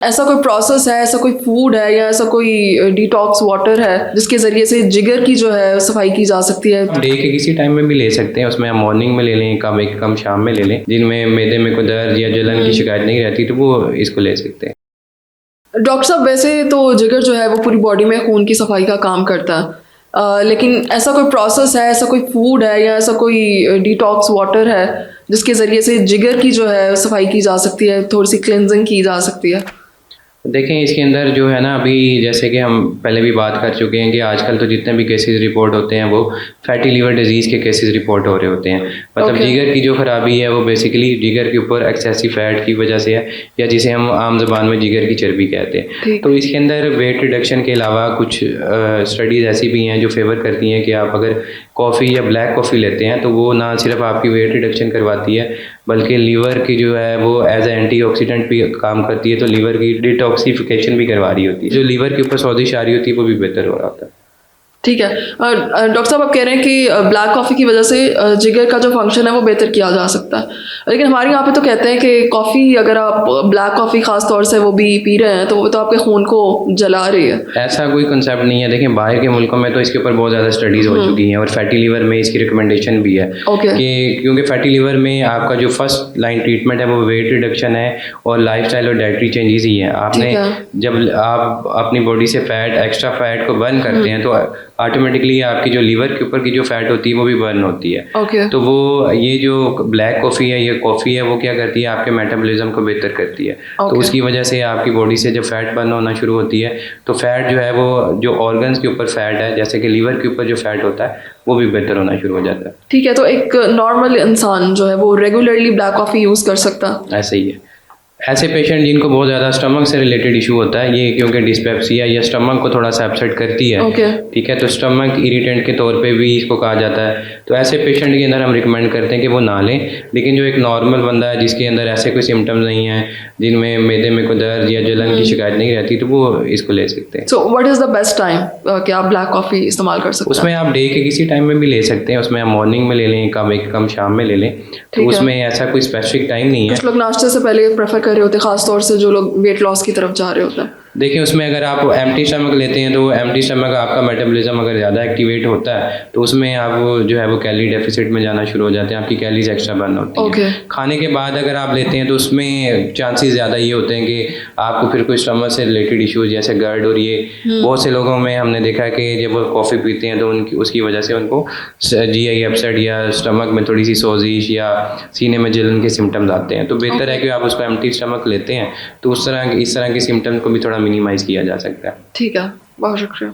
ऐसा कोई प्रोसेस है, ऐसा कोई फूड है या ऐसा कोई डिटॉक्स वाटर है जिसके ज़रिए से जिगर की जो है सफाई की जा सकती है? डे के किसी टाइम में भी ले सकते हैं, उसमें हम मॉर्निंग में ले लें, कम एक कम शाम में ले लें, जिनमें मैदे में कोई दर्द या जलन की शिकायत नहीं रहती तो वो इसको ले सकते हैं। डॉक्टर साहब, वैसे तो जिगर जो है वो पूरी बॉडी में खून की सफाई का काम करता है, लेकिन ऐसा कोई प्रोसेस है, ऐसा कोई फूड है या ऐसा कोई डिटॉक्स वाटर है जिसके ज़रिए से जिगर की जो है सफाई की जा सकती है, थोड़ी सी क्लेंजिंग की जा सकती है? देखें इसके अंदर जो है ना, अभी जैसे कि हम पहले भी बात कर चुके हैं कि आजकल तो जितने भी केसेस रिपोर्ट होते हैं वो फैटी लीवर डिजीज़ के केसेस रिपोर्ट हो रहे होते हैं। मतलब जिगर की जो ख़राबी है वो बेसिकली जिगर के ऊपर एक्सेसिव फैट की वजह से है, या जिसे हम आम ज़बान में जिगर की चर्बी कहते हैं। तो इसके अंदर वेट रिडक्शन के अलावा कुछ स्टडीज़ ऐसी भी हैं जो फेवर करती हैं कि आप अगर कॉफ़ी या ब्लैक कॉफ़ी लेते हैं तो वो ना सिर्फ आपकी वेट रिडक्शन करवाती है बल्कि लीवर की जो है वो एज ए एंटीऑक्सीडेंट भी काम करती है, तो लीवर की डिटॉक्सिफिकेशन भी करवा रही होती है, जो लीवर के ऊपर सोजिश आ रही होती है वो भी बेहतर हो रहा होता है। ठीक है। डॉक्टर साहब, आप कह रहे हैं कि ब्लैक कॉफ़ी की वजह से जिगर का जो फंक्शन है वो बेहतर किया जा सकता है, लेकिन हमारे यहाँ पे तो कहते हैं कि कॉफ़ी अगर आप ब्लैक कॉफ़ी ख़ास तौर से वो भी पी रहे हैं तो वो तो आपके खून को जला रही है। ऐसा कोई कंसेप्ट नहीं है। देखें बाहर के मुल्कों में तो इसके ऊपर बहुत ज़्यादा स्टडीज़ हो चुकी हैं और फैटी लीवर में इसकी रिकमेंडेशन भी है कि क्योंकि फैटी लीवर में आपका जो फर्स्ट लाइन ट्रीटमेंट है वो वेट रिडक्शन है और लाइफस्टाइल और डाइटरी चेंजेस ही हैं। आपने जब आप अपनी बॉडी से फैट एक्स्ट्रा फैट को बर्न करते हैं तो ऑटोमेटिकली आपकी जो लीवर के ऊपर की जो फैट होती है वो भी बर्न होती है। तो वो ये जो ब्लैक कॉफ़ी है, ये कॉफ़ी है, वो क्या करती है आपके मेटाबॉलिज्म को बेहतर करती है। तो उसकी वजह से आपकी बॉडी से जब फैट बर्न होना शुरू होती है तो फैट जो है वो जो ऑर्गन्स के ऊपर फैट है, जैसे कि लीवर के ऊपर जो फैट होता है वो भी बेहतर होना शुरू हो जाता है। ठीक है, तो एक नॉर्मल इंसान जो है वो रेगुलरली ब्लैक कॉफ़ी यूज़ कर सकता है? ऐसे ही है। ऐसे पेशेंट जिनको बहुत ज़्यादा स्टमक से रिलेटेड इशू होता है, ये क्योंकि डिस्पेप्सिया या स्टमक को थोड़ा सा अपसेट करती है, ठीक है, तो स्टमक इरिटेंट के तौर पे भी इसको कहा जाता है, तो ऐसे पेशेंट के अंदर हम रिकमेंड करते हैं कि वो ना लें। लेकिन जो एक नॉर्मल बंदा है जिसके अंदर ऐसे कोई सिम्टम्स नहीं है, जिनमें मैदे में कोई दर्द या जलन की शिकायत नहीं रहती, तो वो इसको ले सकते हैं। So what is the best time कि आप ब्लैक कॉफ़ी इस्तेमाल कर सकते हैं? उसमें आप डे के किसी टाइम में भी ले सकते हैं, उसमें आप मॉर्निंग में ले लें, कम शाम में ले लें, तो उसमें ऐसा कोई स्पेसिफिक टाइम नहीं है। कुछ लोग नाश्ते से पहले प्रेफर कर रहे होते हैं, खास तौर से जो लोग वेट लॉस की तरफ जा रहे होते हैं। देखिए उसमें अगर आप एम्प्टी स्टमक लेते हैं तो एम्प्टी स्टमक आपका मेटाबॉलिज्म अगर ज़्यादा एक्टिवेट होता है तो उसमें आप जो है वो कैलोरी डेफिसिट में जाना शुरू हो जाते हैं, आपकी कैलोरीज एक्स्ट्रा बर्न होती है। खाने के बाद अगर आप लेते हैं तो उसमें चांसेस ज़्यादा ये होते हैं कि आपको फिर कोई स्टमक से रिलेटेड इश्यूज जैसे गर्ड, और ये बहुत से लोगों में हमने देखा है कि जब वो कॉफ़ी पीते हैं तो उनकी उसकी वजह से उनको GI अपसेट या स्टमक में थोड़ी सी सोजिश या सीने में जलन के सिम्टम्स आते हैं। तो बेहतर है कि आप उसको एम्प्टी स्टमक लेते हैं तो इस तरह के सिम्टम्स को भी थोड़ा मिनिमाइज़ किया जा सकता है। ठीक है, बहुत शुक्रिया।